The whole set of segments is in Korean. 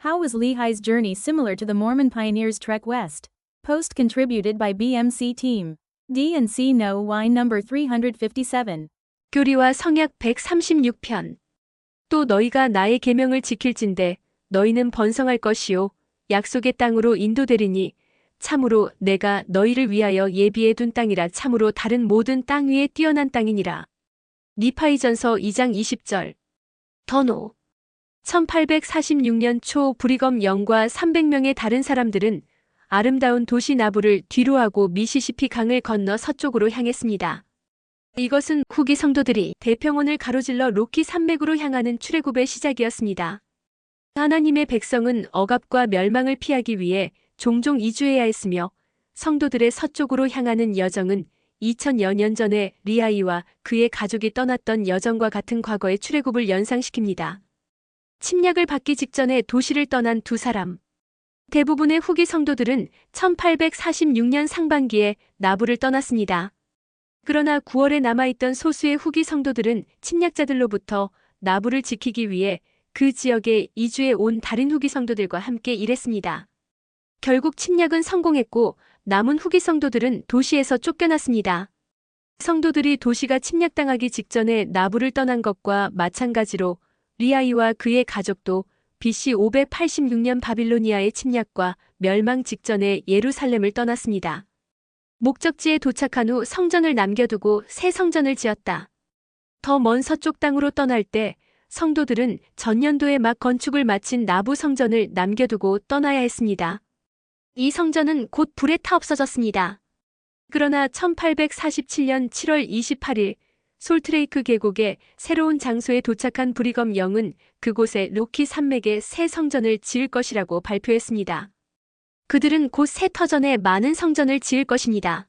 How was Lehi's journey similar to the Mormon pioneers' trek west? Post contributed by BMC Team. D&C No Wine number 357. 교리와 성약 136편. 또 너희가 나의 계명을 지킬진대 너희는 번성할 것이요 약속의 땅으로 인도되리니 참으로 내가 너희를 위하여 예비해 둔 땅이라 참으로 다른 모든 땅 위에 뛰어난 땅이니라. 니파이전서 2장 20절. 더노 1846년 초 브리검 영과 300명의 다른 사람들은 아름다운 도시 나부를 뒤로하고 미시시피 강을 건너 서쪽으로 향했습니다. 이것은 후기 성도들이 대평원을 가로질러 로키 산맥으로 향하는 출애굽의 시작이었습니다. 하나님의 백성은 억압과 멸망을 피하기 위해 종종 이주해야 했으며 성도들의 서쪽으로 향하는 여정은 2000여 년 전에 리아이와 그의 가족이 떠났던 여정과 같은 과거의 출애굽을 연상시킵니다. 침략을 받기 직전에 도시를 떠난 두 사람. 대부분의 후기 성도들은 1846년 상반기에 나부를 떠났습니다. 그러나 9월에 남아있던 소수의 후기 성도들은 침략자들로부터 나부를 지키기 위해 그 지역에 이주해 온 다른 후기 성도들과 함께 일했습니다. 결국 침략은 성공했고 남은 후기 성도들은 도시에서 쫓겨났습니다. 성도들이 도시가 침략당하기 직전에 나부를 떠난 것과 마찬가지로 리아이와 그의 가족도 BC 586년 바빌로니아의 침략과 멸망 직전에 예루살렘을 떠났습니다. 목적지에 도착한 후 성전을 남겨두고 새 성전을 지었다. 더 먼 서쪽 땅으로 떠날 때 성도들은 전년도에 막 건축을 마친 나부 성전을 남겨두고 떠나야 했습니다. 이 성전은 곧 불에 타 없어졌습니다. 그러나 1847년 7월 28일 솔트레이크 계곡의 새로운 장소에 도착한 브리검 영은 그곳에 로키 산맥에 새 성전을 지을 것이라고 발표했습니다. 그들은 곧 새 터전에 많은 성전을 지을 것입니다.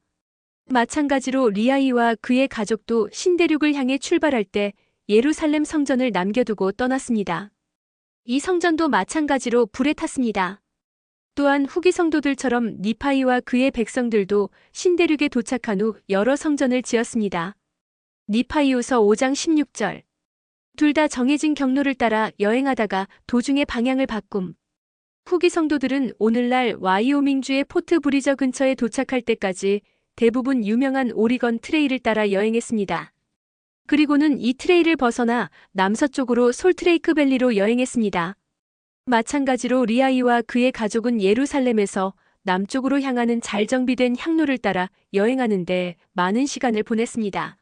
마찬가지로 리아이와 그의 가족도 신대륙을 향해 출발할 때 예루살렘 성전을 남겨두고 떠났습니다. 이 성전도 마찬가지로 불에 탔습니다. 또한 후기 성도들처럼 니파이와 그의 백성들도 신대륙에 도착한 후 여러 성전을 지었습니다. 니파이후서 5장 16절. 둘 다 정해진 경로를 따라 여행하다가 도중에 방향을 바꿈. 후기 성도들은 오늘날 와이오밍주의 포트 브리저 근처에 도착할 때까지 대부분 유명한 오리건 트레일을 따라 여행했습니다. 그리고는 이 트레일을 벗어나 남서쪽으로 솔트레이크 밸리로 여행했습니다. 마찬가지로 리아이와 그의 가족은 예루살렘에서 남쪽으로 향하는 잘 정비된 향로를 따라 여행하는데 많은 시간을 보냈습니다.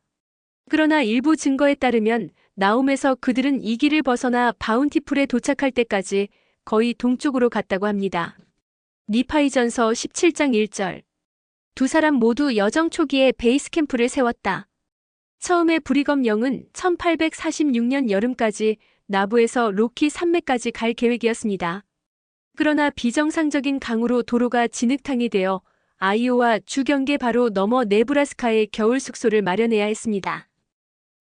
그러나 일부 증거에 따르면 나움에서 그들은 이 길을 벗어나 바운티풀에 도착할 때까지 거의 동쪽으로 갔다고 합니다. 니파이전서 17장 1절. 두 사람 모두 여정 초기에 베이스 캠프를 세웠다. 처음에 브리검 영은 1846년 여름까지 나부에서 로키 산맥까지 갈 계획이었습니다. 그러나 비정상적인 강우로 도로가 진흙탕이 되어 아이오와 주경계 바로 넘어 네브라스카에 겨울 숙소를 마련해야 했습니다.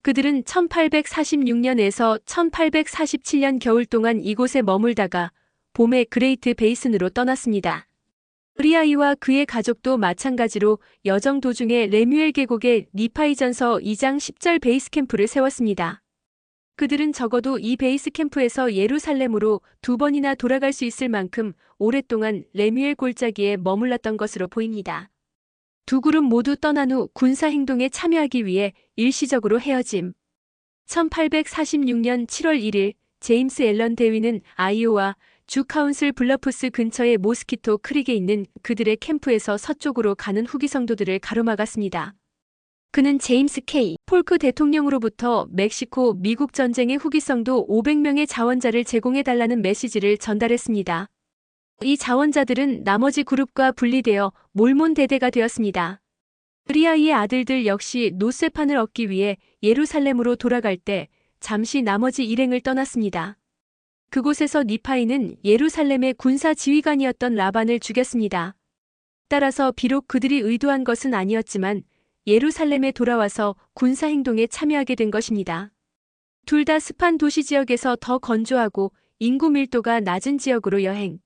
그들은 1846년에서 1847년 겨울 동안 이곳에 머물다가 봄에 그레이트 베이슨으로 떠났습니다. 리아이와 그의 가족도 마찬가지로 여정 도중에 레뮤엘 계곡에 니파이전서 2장 10절 베이스 캠프를 세웠습니다. 그들은 적어도 이 베이스 캠프에서 예루살렘으로 2번이나 돌아갈 수 있을 만큼 오랫동안 레뮤엘 골짜기에 머물렀던 것으로 보입니다. 두 그룹 모두 떠난 후 군사 행동에 참여하기 위해 일시적으로 헤어짐. 1846년 7월 1일 제임스 앨런 대위는 아이오와 주 카운슬 블러프스 근처의 모스키토 크릭에 있는 그들의 캠프에서 서쪽으로 가는 후기 성도들을 가로막았습니다. 그는 제임스 K. 폴크 대통령으로부터 멕시코 미국 전쟁의 후기 성도 500명의 자원자를 제공해달라는 메시지를 전달했습니다. 이 자원자들은 나머지 그룹과 분리되어 몰몬 대대가 되었습니다. 리아이의 아들들 역시 노쇠판을 얻기 위해 예루살렘으로 돌아갈 때 잠시 나머지 일행을 떠났습니다. 그곳에서 니파이는 예루살렘의 군사 지휘관이었던 라반을 죽였습니다. 따라서 비록 그들이 의도한 것은 아니었지만 예루살렘에 돌아와서 군사 행동에 참여하게 된 것입니다. 둘 다 습한 도시 지역에서 더 건조하고 인구 밀도가 낮은 지역으로 여행.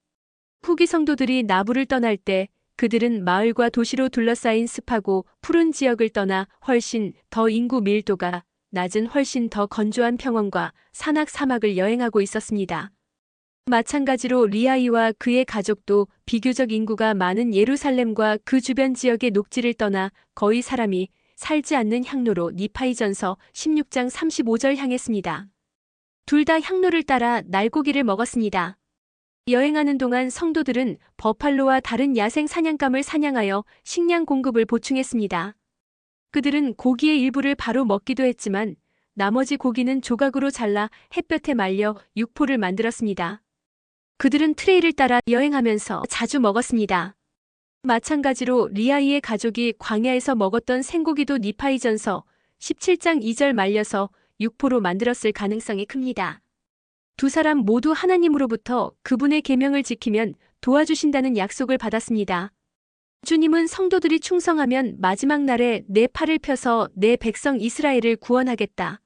후기 성도들이 나부를 떠날 때 그들은 마을과 도시로 둘러싸인 습하고 푸른 지역을 떠나 훨씬 더 인구 밀도가 낮은 훨씬 더 건조한 평원과 산악 사막을 여행하고 있었습니다. 마찬가지로 리아이와 그의 가족도 비교적 인구가 많은 예루살렘과 그 주변 지역의 녹지를 떠나 거의 사람이 살지 않는 향로로 니파이전서 16장 35절 향했습니다. 둘 다 향로를 따라 날고기를 먹었습니다. 여행하는 동안 성도들은 버팔로와 다른 야생 사냥감을 사냥하여 식량 공급을 보충했습니다. 그들은 고기의 일부를 바로 먹기도 했지만 나머지 고기는 조각으로 잘라 햇볕에 말려 육포를 만들었습니다. 그들은 트레일을 따라 여행하면서 자주 먹었습니다. 마찬가지로 리아이의 가족이 광야에서 먹었던 생고기도 니파이전서 17장 2절 말려서 육포로 만들었을 가능성이 큽니다. 두 사람 모두 하나님으로부터 그분의 계명을 지키면 도와주신다는 약속을 받았습니다. 주님은 성도들이 충성하면 마지막 날에 내 팔을 펴서 내 백성 이스라엘을 구원하겠다.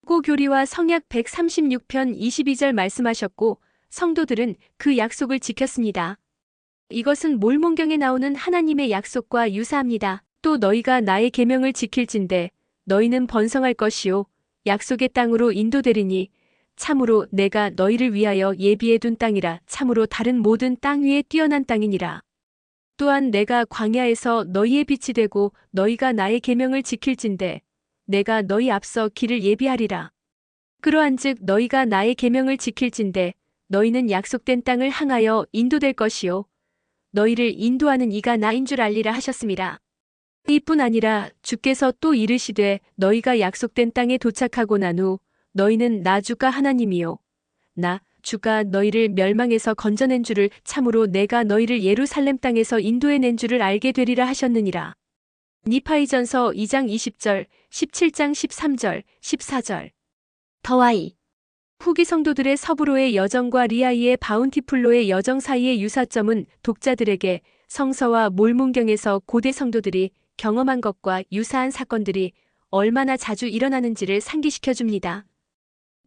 고 교리와 성약 136편 22절 말씀하셨고 성도들은 그 약속을 지켰습니다. 이것은 몰몬경에 나오는 하나님의 약속과 유사합니다. 또 너희가 나의 계명을 지킬진대 너희는 번성할 것이요 약속의 땅으로 인도되리니 참으로 내가 너희를 위하여 예비해둔 땅이라 참으로 다른 모든 땅 위에 뛰어난 땅이니라. 또한 내가 광야에서 너희의 빛이 되고 너희가 나의 계명을 지킬진대 내가 너희 앞서 길을 예비하리라. 그러한즉 너희가 나의 계명을 지킬진대 너희는 약속된 땅을 향하여 인도될 것이요 너희를 인도하는 이가 나인 줄 알리라 하셨습니다. 이뿐 아니라 주께서 또 이르시되 너희가 약속된 땅에 도착하고 난 후 너희는 나 주가 하나님이요 나 주가 너희를 멸망에서 건져낸 줄을 참으로 내가 너희를 예루살렘 땅에서 인도해낸 줄을 알게 되리라 하셨느니라. 니파이전서 2장 20절, 17장 13절, 14절. 더와이 후기 성도들의 서브로의 여정과 리아이의 바운티풀로의 여정 사이의 유사점은 독자들에게 성서와 몰몬경에서 고대 성도들이 경험한 것과 유사한 사건들이 얼마나 자주 일어나는지를 상기시켜 줍니다.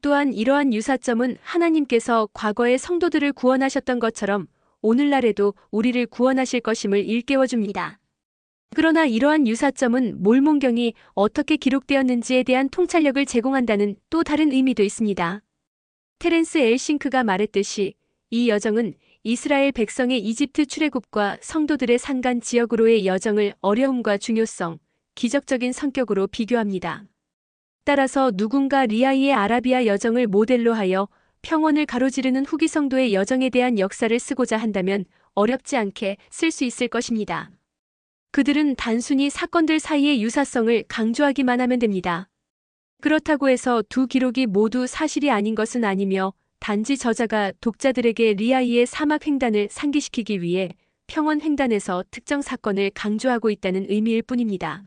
또한 이러한 유사점은 하나님께서 과거의 성도들을 구원하셨던 것처럼 오늘날에도 우리를 구원하실 것임을 일깨워 줍니다. 그러나 이러한 유사점은 몰몬경이 어떻게 기록되었는지에 대한 통찰력을 제공한다는 또 다른 의미도 있습니다. 테렌스 엘싱크가 말했듯이 이 여정은 이스라엘 백성의 이집트 출애굽과 성도들의 산간 지역으로의 여정을 어려움과 중요성, 기적적인 성격으로 비교합니다. 따라서 누군가 리아이의 아라비아 여정을 모델로 하여 평원을 가로지르는 후기 성도의 여정에 대한 역사를 쓰고자 한다면 어렵지 않게 쓸 수 있을 것입니다. 그들은 단순히 사건들 사이의 유사성을 강조하기만 하면 됩니다. 그렇다고 해서 두 기록이 모두 사실이 아닌 것은 아니며 단지 저자가 독자들에게 리아이의 사막 횡단을 상기시키기 위해 평원 횡단에서 특정 사건을 강조하고 있다는 의미일 뿐입니다.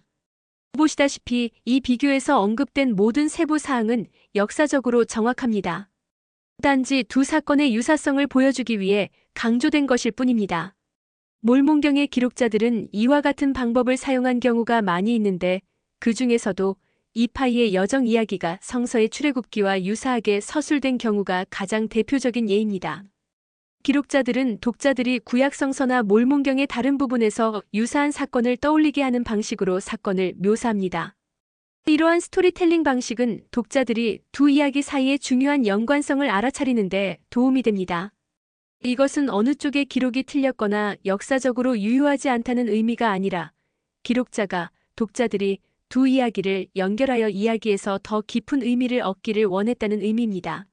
보시다시피 이 비교에서 언급된 모든 세부 사항은 역사적으로 정확합니다. 단지 두 사건의 유사성을 보여주기 위해 강조된 것일 뿐입니다. 몰몬경의 기록자들은 이와 같은 방법을 사용한 경우가 많이 있는데 그 중에서도 이파이의 여정 이야기가 성서의 출애굽기와 유사하게 서술된 경우가 가장 대표적인 예입니다. 기록자들은 독자들이 구약성서나 몰몬경의 다른 부분에서 유사한 사건을 떠올리게 하는 방식으로 사건을 묘사합니다. 이러한 스토리텔링 방식은 독자들이 두 이야기 사이의 중요한 연관성을 알아차리는데 도움이 됩니다. 이것은 어느 쪽의 기록이 틀렸거나 역사적으로 유효하지 않다는 의미가 아니라 기록자가 독자들이 두 이야기를 연결하여 이야기에서 더 깊은 의미를 얻기를 원했다는 의미입니다.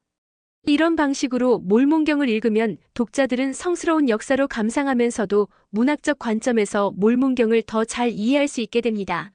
이런 방식으로 몰몬경을 읽으면 독자들은 성스러운 역사로 감상하면서도 문학적 관점에서 몰몬경을 더 잘 이해할 수 있게 됩니다.